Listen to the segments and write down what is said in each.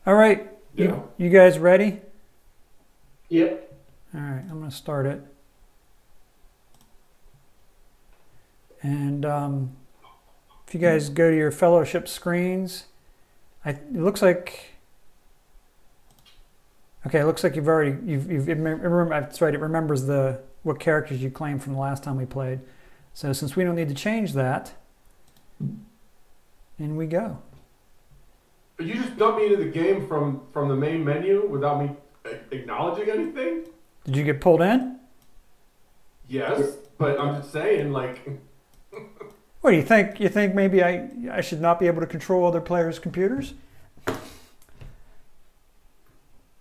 All right, Yeah. you guys ready? Yep. All right, I'm going to start it. And if you guys go to your fellowship screens, it looks like okay. It looks like that's right. It remembers what characters you claimed from the last time we played. So since we don't need to change that, in we go. But you just dumped me into the game from the main menu without me acknowledging anything? Did you get pulled in? Yes, but I'm just saying, like, What do you think? You think maybe I should not be able to control other players' computers?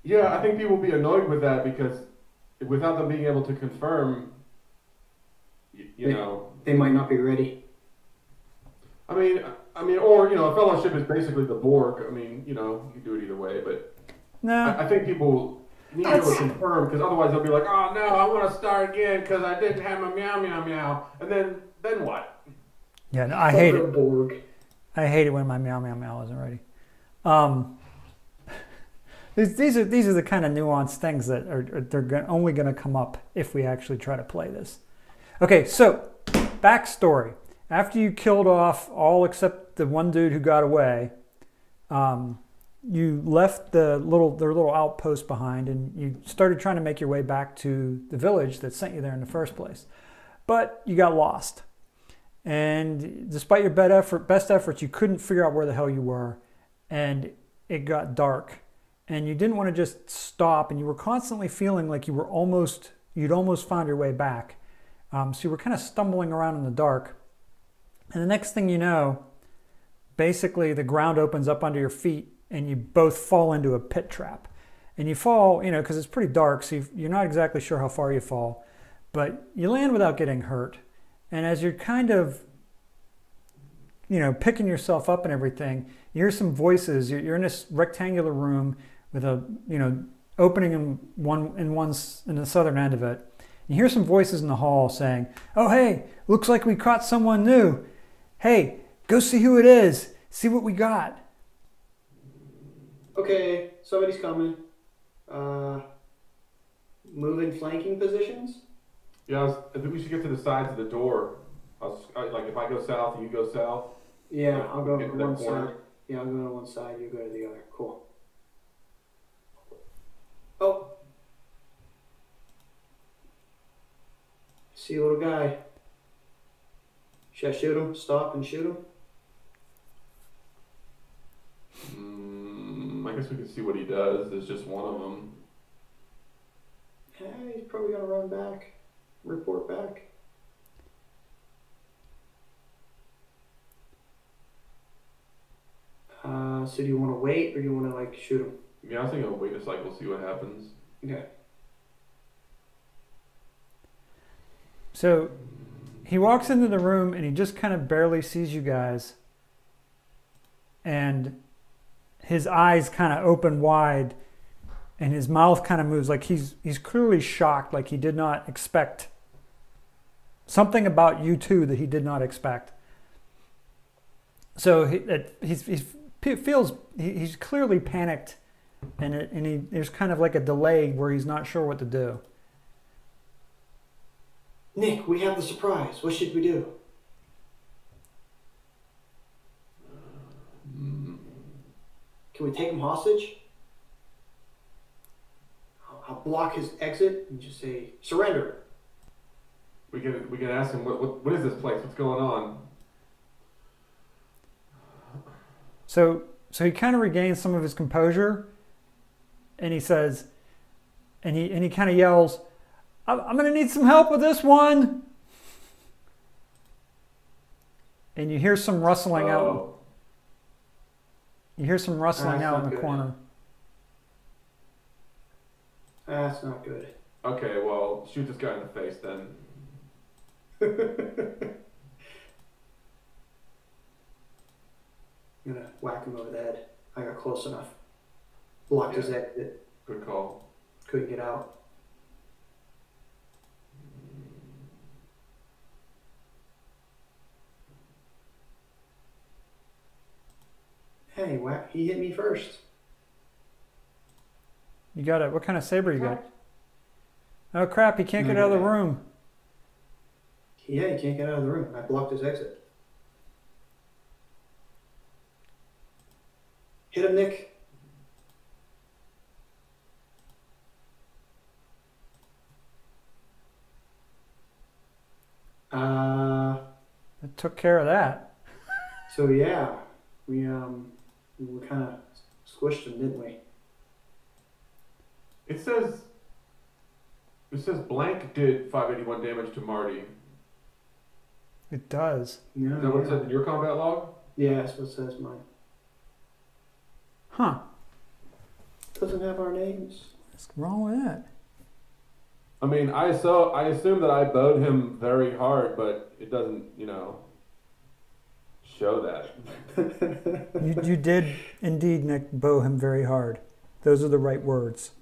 yeah, I think people will be annoyed with that because without them being able to confirm, you They, know, they might not be ready. I mean, or a fellowship is basically the Borg. I mean, you can do it either way, but No. I think people need to be able to confirm because otherwise they'll be like, oh no, I want to start again because I didn't have my meow meow meow, and then what? Yeah, no, I hate it. Borg. I hate it when my meow meow meow isn't ready. Um, these are the kind of nuanced things that they're only going to come up if we actually try to play this. Okay, so backstory. After you killed off all except the one dude who got away, you left their little outpost behind, and you started trying to make your way back to the village that sent you there in the first place. But you got lost, and despite your best efforts, you couldn't figure out where the hell you were, and it got dark, and you didn't want to just stop, and you were constantly feeling like you'd almost found your way back. So you were kind of stumbling around in the dark, and the next thing you know, basically the ground opens up under your feet, and you both fall into a pit trap. And you fall, because it's pretty dark, so you're not exactly sure how far you fall, but you land without getting hurt. And as you're kind of, picking yourself up and everything, you hear some voices. You're in this rectangular room with a, opening in the southern end of it. You hear some voices in the hall saying, "Oh, hey, looks like we caught someone new. Hey, go see who it is. See what we got." Okay, somebody's coming. Uh, move in flanking positions. Yeah, I think we should get to the sides of the door. Like if I go south and you go south. Yeah, like, I'll go get to to that one corner. side. Yeah, I'll go to one side. You go to the other. Cool. Oh, see a little guy. Should I shoot him? Stop and shoot him? I guess we can see what he does. There's just one of them. Hey, he's probably gonna run back. Report back. So do you want to wait or do you want to like shoot him? Yeah, I was thinking I'll wait a cycle, see what happens. Okay. So he walks into the room, and he just kind of barely sees you guys. And his eyes kind of open wide, and his mouth kind of moves like he's clearly shocked, like he did not expect something about you two that he did not expect. So he's clearly panicked, and there's kind of like a delay where he's not sure what to do. Nick, we have the surprise. What should we do? Can we take him hostage? I'll block his exit and just say, surrender. We can ask him what is this place? What's going on? So he kind of regains some of his composure, and he says, and he kind of yells, "I'm going to need some help with this one." And you hear some rustling out. You hear some rustling out in the corner. That's not good. Okay, well, shoot this guy in the face then. I'm gonna whack him over the head. I got close enough. Blocked his exit. Good call. Couldn't get out. Hey, whack! He hit me first. You got it. What kind of saber you got? Oh crap! He can't get out of the room. Yeah, he can't get out of the room. I blocked his exit. Hit him, Nick. It took care of that. So yeah, we kind of squished him, didn't we? It says blank did 581 damage to Marty. It does. Yeah, Is that what it says in your combat log? Yeah, that's what it says mine. Huh? Doesn't have our names. What's wrong with that? I mean, I assume that I bowed him very hard, but it doesn't, show that. You did indeed, Nick, bow him very hard. Those are the right words.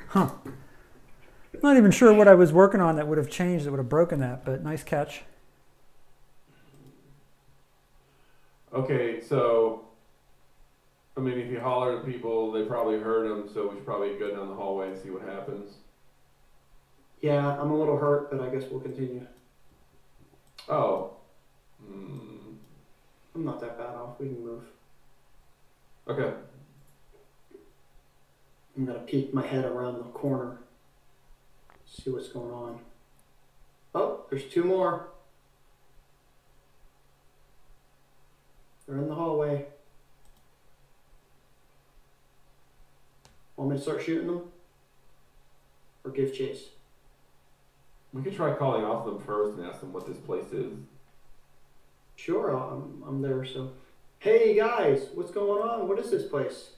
Huh. I'm not even sure what I was working on that would have changed, that would have broken that, but nice catch. Okay, so, I mean, if you holler at people, they probably heard him, so we should probably go down the hallway and see what happens. Yeah, I'm a little hurt, but I guess we'll continue. Oh. I'm not that bad off. We can move. Okay. I'm gonna peek my head around the corner. See what's going on. Oh, there's two more. They're in the hallway. Want me to start shooting them? Or give chase? We could try calling off them first and ask them what this place is. Sure, I'm there, so. Hey guys, what's going on? What is this place?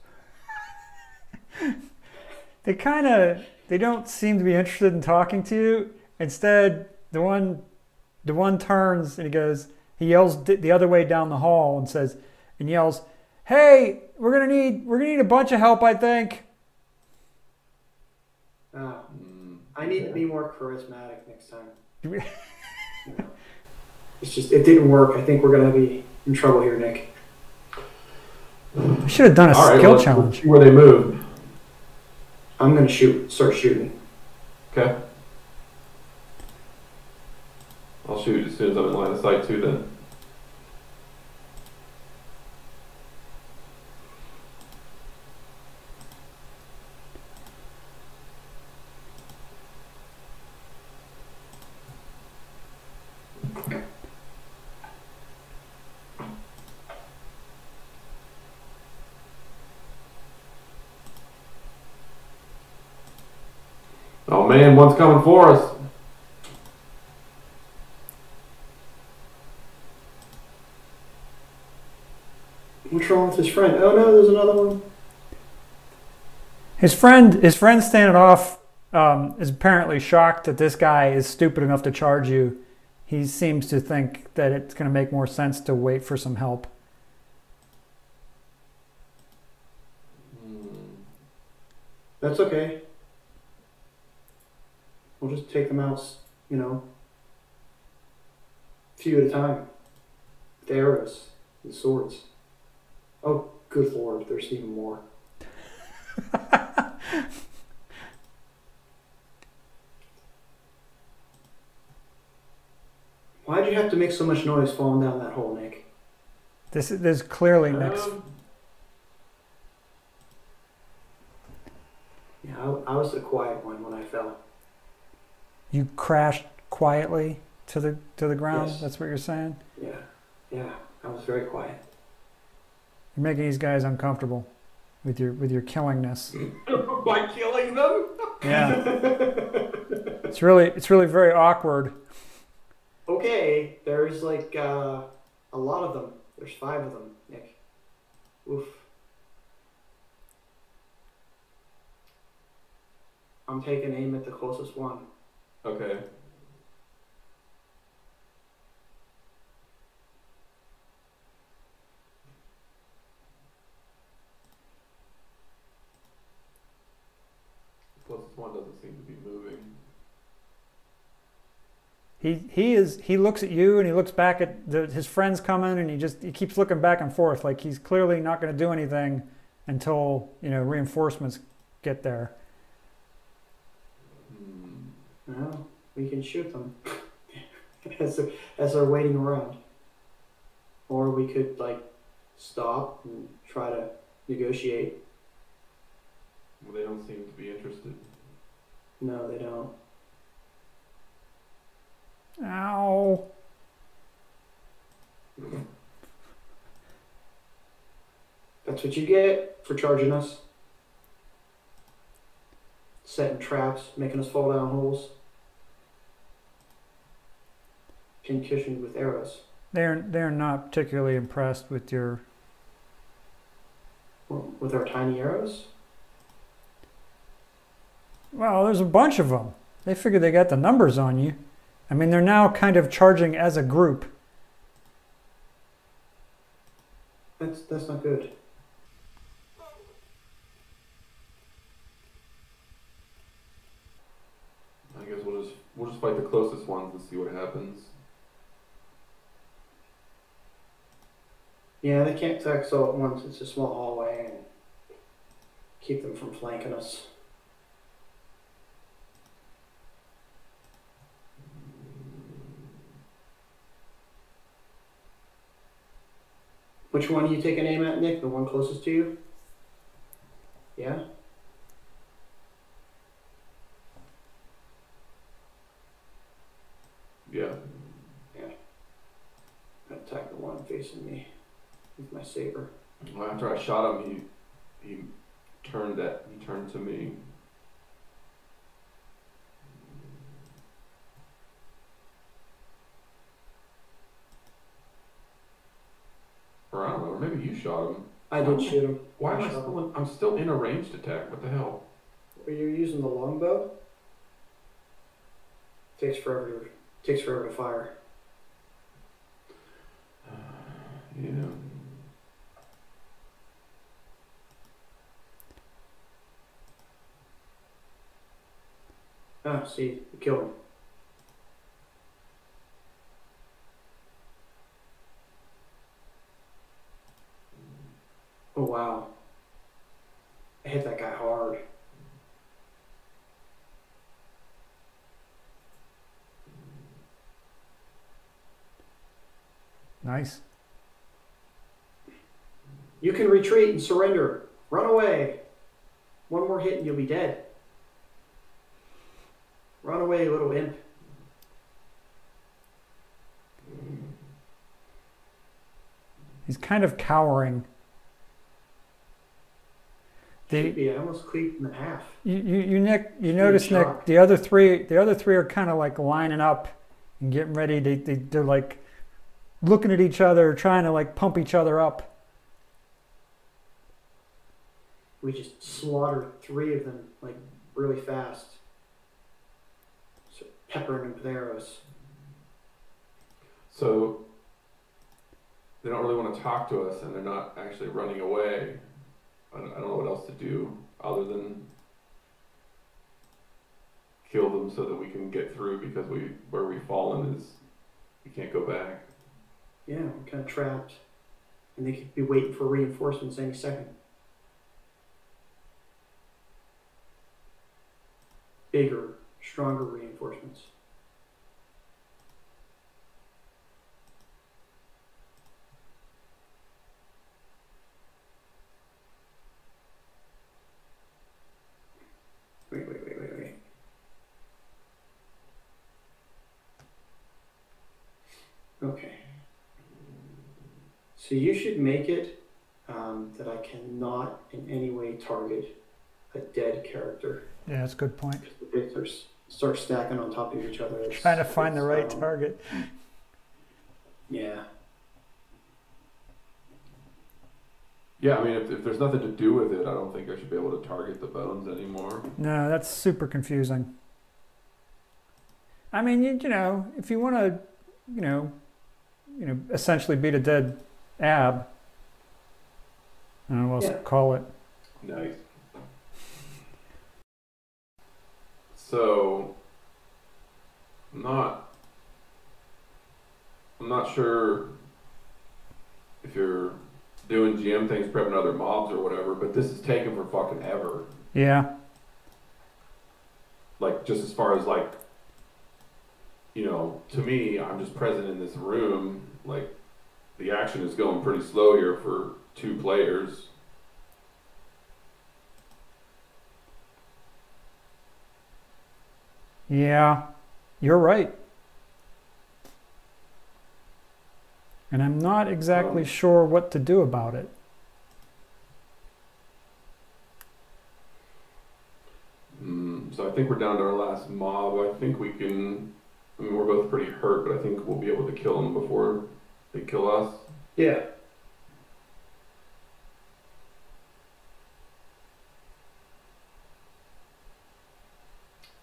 They don't seem to be interested in talking to you. Instead, the one turns and he yells the other way down the hall and yells, "Hey, we're gonna need a bunch of help, I think." I need to be more charismatic next time. It's just, it didn't work. I think we're gonna be in trouble here, Nick. I should have done a skill challenge. Let's see where they move. I'm gonna start shooting. Okay. I'll shoot as soon as I'm in line of sight too then. Oh man, one's coming for us. What's wrong with his friend? Oh no, there's another one. His friend standing off is apparently shocked that this guy is stupid enough to charge you. He seems to think that it's going to make more sense to wait for some help. That's okay. We'll just take them out, a few at a time. With arrows and swords. Oh, good lord, there's even more. Why'd you have to make so much noise falling down that hole, Nick? This is clearly Nick's. Yeah, I was the quiet one when I fell. You crashed quietly to the ground. Yes. That's what you're saying? Yeah, I was very quiet. You're making these guys uncomfortable with your killingness. By killing them? Yeah. It's really very awkward. Okay, there's like a lot of them. There's 5 of them, Nick. Oof. I'm taking aim at the closest one. Okay. The closest one doesn't seem to be moving. He looks at you and he looks back at his friends coming and he keeps looking back and forth like he's clearly not going to do anything until reinforcements get there. Well, we can shoot them as they're waiting around, or we could like stop and try to negotiate. Well, they don't seem to be interested. No, they don't. Ow. That's what you get for charging us. Setting traps, making us fall down holes. Pincushioned with arrows. They're not particularly impressed with your. With our tiny arrows? Well, there's a bunch of them. They figure they got the numbers on you. I mean, they're now kind of charging as a group. That's not good. I guess we'll just fight the closest ones and see what happens. Yeah, they can't attack us all at once. It's a small hallway and keep them from flanking us. Which one are you taking aim at, Nick? The one closest to you? Yeah? Yeah. Attack the one facing me with my saber. Well, after I shot him, he turned to me. Or I don't know, or maybe you shot him. I did shoot him. Why am I still I'm still in a ranged attack. What the hell? Are you using the longbow? Takes forever to fire. Yeah. Ah, see, we killed him. Oh wow. I hit that guy hard. Nice. You can retreat and surrender. Run away. One more hit and you'll be dead. Run away, little imp. He's kind of cowering. I almost cleaved him in half. You notice, Nick, the other three are kind of like lining up and getting ready. They're like looking at each other, trying to like pump each other up. We just slaughtered 3 of them like really fast. So peppering them with arrows. So they don't really want to talk to us, and they're not actually running away. I don't know what else to do other than kill them so that we can get through, because where we've fallen is we can't go back. Yeah, we're kind of trapped. And they could be waiting for reinforcements any second. Bigger, stronger reinforcements. Wait. Okay. So you should make it that I cannot in any way target a dead character. Yeah, that's a good point. If they start stacking on top of each other. Trying to find the right target. Yeah. Yeah, I mean, if there's nothing to do with it, I don't think I should be able to target the bones anymore. No, that's super confusing. I mean, you know, if you want to, you know, essentially beat a dead ab, I don't know what else to call it. Nice. So, I'm not sure if you're doing GM things, prepping other mobs or whatever, but this is taking for fucking ever. Yeah. Like, just as far as like, you know, to me, I'm just present in this room. Like, the action is going pretty slow here for 2 players. Yeah, you're right. And I'm not exactly sure what to do about it. So I think we're down to our last mob. I think we can. I mean, we're both pretty hurt, but I think we'll be able to kill them before they kill us. Yeah.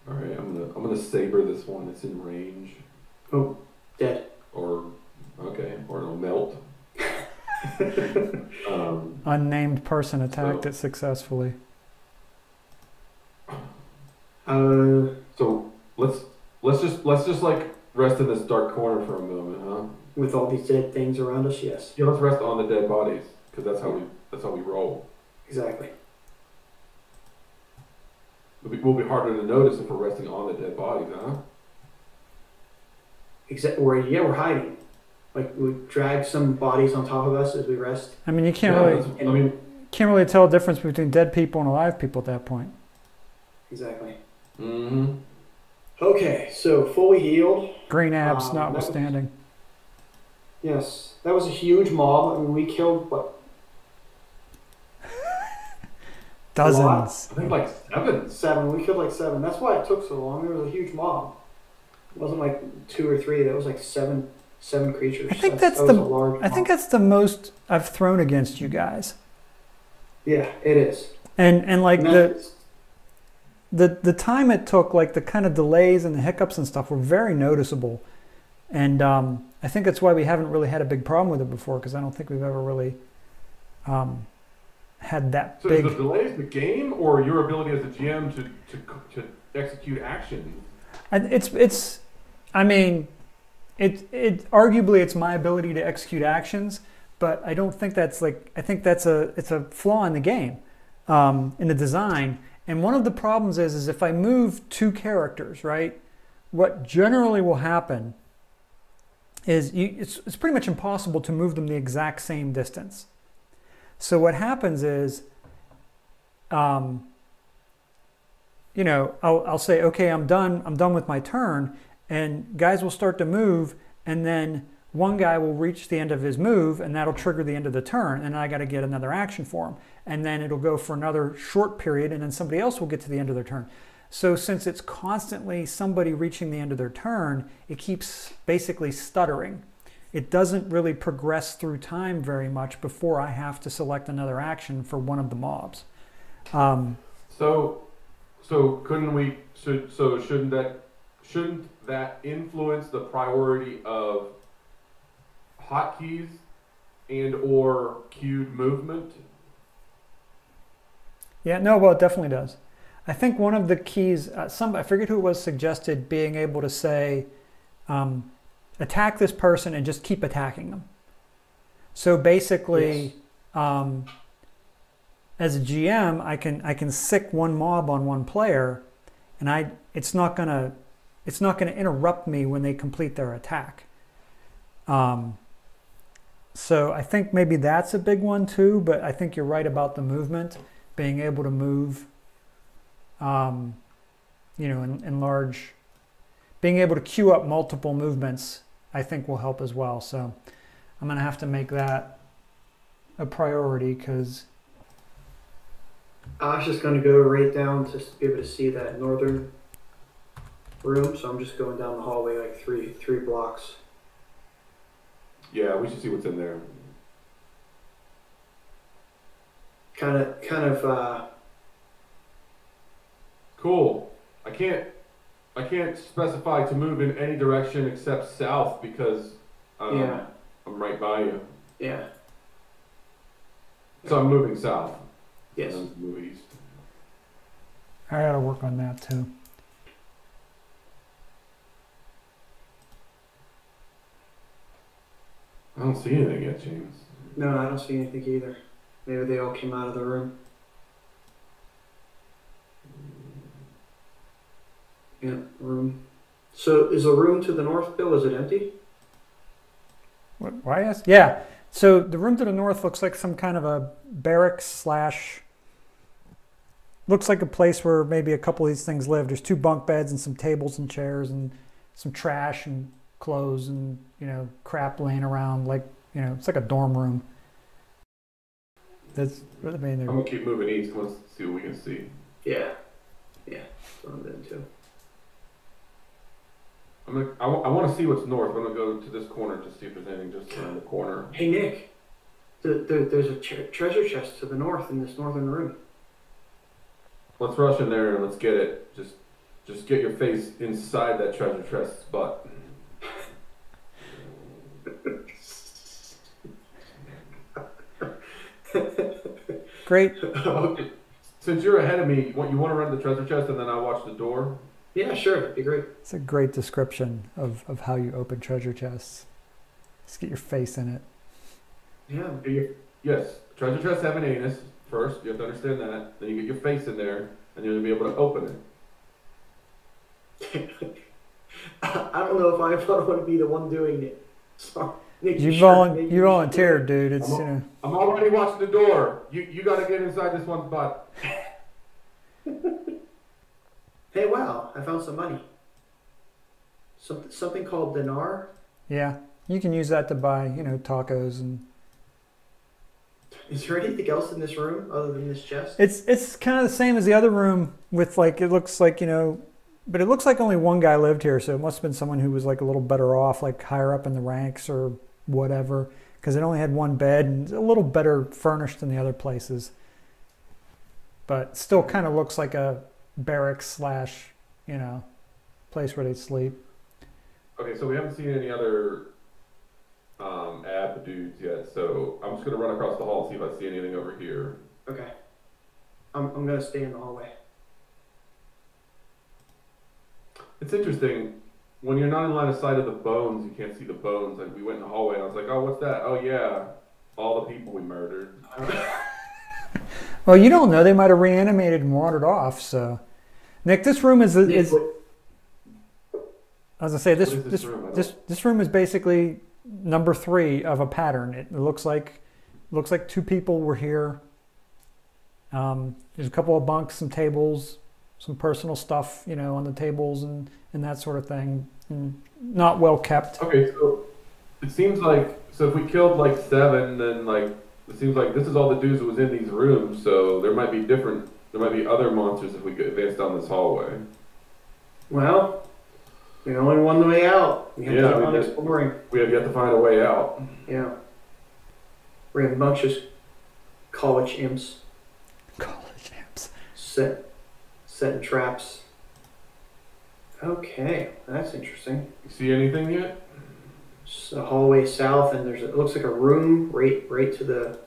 All right, I'm gonna saber this one that's in range. Oh, dead. Or it'll melt. Unnamed person attacked it successfully. So let's just like rest in this dark corner for a moment, huh? With all these dead things around us, yes. Yeah, let's rest on the dead bodies because that's how we roll. Exactly. We'll be harder to notice if we're resting on the dead bodies, huh? We're hiding. Like we drag some bodies on top of us as we rest. I mean, you can't can't really tell the difference between dead people and alive people at that point. Exactly. Mm-hmm. Okay, so fully healed. Green abs notwithstanding. Yes, that was a huge mob. I mean, we killed what? Dozens. I think like 7. 7. We killed like 7. That's why it took so long. There was a huge mob. It wasn't like 2 or 3. That was like 7 creatures. I think that's the most I've thrown against you guys. Yeah, it is. And like the time it took, like the kind of delays and the hiccups and stuff were very noticeable. And I think that's why we haven't really had a big problem with it before, because I don't think we've ever really had that big. So is the delays the game or your ability as a GM to execute action? I mean, arguably it's my ability to execute actions, but I don't think that's like, I think it's a flaw in the game, in the design. And one of the problems is if I move 2 characters, right, what generally will happen is it's pretty much impossible to move them the exact same distance. So what happens is, you know, I'll say, okay, I'm done with my turn, and guys will start to move, and then one guy will reach the end of his move, and that'll trigger the end of the turn, and I got to get another action for him. And then it'll go for another short period, and then somebody else will get to the end of their turn. So since it's constantly somebody reaching the end of their turn, it keeps basically stuttering. It doesn't really progress through time very much before I have to select another action for one of the mobs. So couldn't we? So shouldn't that influence the priority of hotkeys and or queued movement? Yeah, no, well, it definitely does. I think one of the keys, I forget who it was, suggested being able to say, attack this person and just keep attacking them. So basically, yes. As a GM, I can sick one mob on one player, and it's not gonna interrupt me when they complete their attack. So I think maybe that's a big one too. But I think you're right about the movement, being able to move. You know, in large, being able to queue up multiple movements, I think will help as well. So I'm going to have to make that a priority, because I was just going to go right down to be able to see that northern room. So I'm just going down the hallway like three blocks. Yeah, we should see what's in there. Kind of. Cool. I can't specify to move in any direction except south because I'm right by you. Yeah. So I'm moving south. Yes. And move east. I got to work on that too. I don't see anything yet, James. No, I don't see anything either. Maybe they all came out of the room. Yeah, room. So is the room to the north, Bill? Is it empty? Why ask? Yeah. So the room to the north looks like some kind of a barracks slash. Looks like a place where maybe a couple of these things live. There's 2 bunk beds and some tables and chairs and some trash and clothes and crap laying around. Like it's like a dorm room. That's I mean. I'm gonna keep moving east. Let's see what we can see. Yeah. Yeah. That's what I'm doing too. I want to see what's north. I'm gonna go to this corner to see if there's anything just around the corner. Hey Nick, there's a treasure chest to the north in this northern room. Let's rush in there and let's get it. Just get your face inside that treasure chest's butt. Great. Okay. Since you're ahead of me, you want to run the treasure chest and then I'll watch the door? Yeah, sure. That'd be great. It's a great description of how you open treasure chests. Just get your face in it. Yeah. Yes. Treasure chests have an anus first. You have to understand that. Then you get your face in there and you'll be able to open it. I don't know if I want to be the one doing it. Sorry. Nick, you volunteered, dude. It's I'm already watching the door. You got to get inside this one's butt. Hey, wow! I found some money. Something called dinar. Yeah, you can use that to buy, tacos and. Is there anything else in this room other than this chest? It's kind of the same as the other room with it looks like but it looks like only one guy lived here, so it must have been someone who was like a little better off, like higher up in the ranks or whatever, because it only had one bed and a little better furnished than the other places. But still kind of looks like a barracks slash, place where they sleep. Okay, so we haven't seen any other app dudes yet, so I'm just gonna run across the hall and see if I see anything over here. Okay. I'm gonna stay in the hallway. It's interesting. When you're not in line of sight of the bones, you can't see the bones. Like we went in the hallway and I was like, oh, what's that? Oh yeah, all the people we murdered. Well, you don't know. They might have reanimated and wandered off. So, Nick, this room is as I say, this room is basically number 3 of a pattern. It looks like 2 people were here. There's a couple of bunks, some tables, some personal stuff, on the tables and that sort of thing. And not well kept. Okay, so it seems like if we killed like 7, then it seems like this is all the dudes that was in these rooms. So there might be other monsters if we could advance down this hallway. Well, we only one way out. We have to keep on exploring. We have yet to find a way out. Yeah. Rambunctious college imps. College imps. Setting traps. Okay, that's interesting. You see anything yet? It's a hallway south, and it looks like a room right to the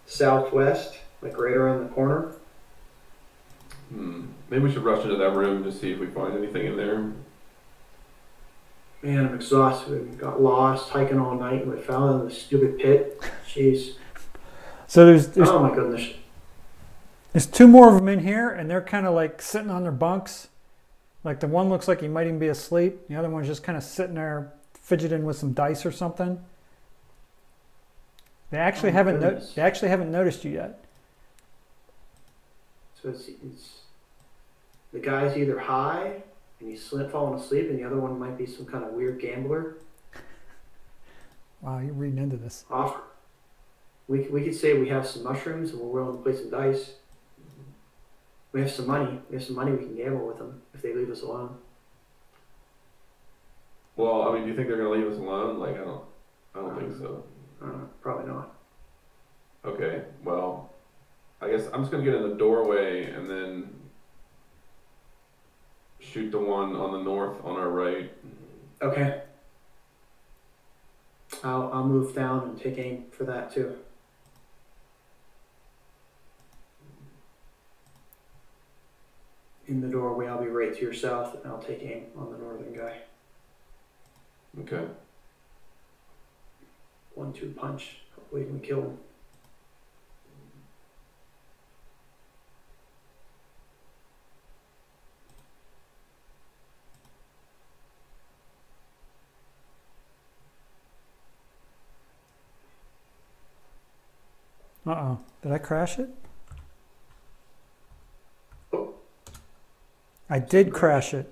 southwest, like right around the corner. Maybe we should rush into that room to see if we find anything in there. Man, I'm exhausted. We got lost hiking all night, and we fell in the stupid pit. Jeez. So there's oh my goodness. There's 2 more of them in here, and they're kind of like sitting on their bunks. Like the one looks like he might even be asleep. The other one's just kind of sitting there fidgeting with some dice or something. They actually haven't noticed you yet. So it's the guy's either high and he's falling asleep, and the other one might be some kind of weird gambler. Wow, you're reading into this. We could say we have some mushrooms and we're willing to play some dice. We have some money. We can gamble with them if they leave us alone. Well, I mean, do you think they're gonna leave us alone? I don't think so. Probably not. Okay, well, I guess I'm just gonna get in the doorway and then shoot the one on the north on our right. Okay. I'll move down and take aim for that too. In the doorway, I'll be right to your south, and I'll take aim on the northern guy. Okay. 1-2 punch. Hopefully, we can kill him. Uh-oh. Did I crash it? Oh. I did crash it.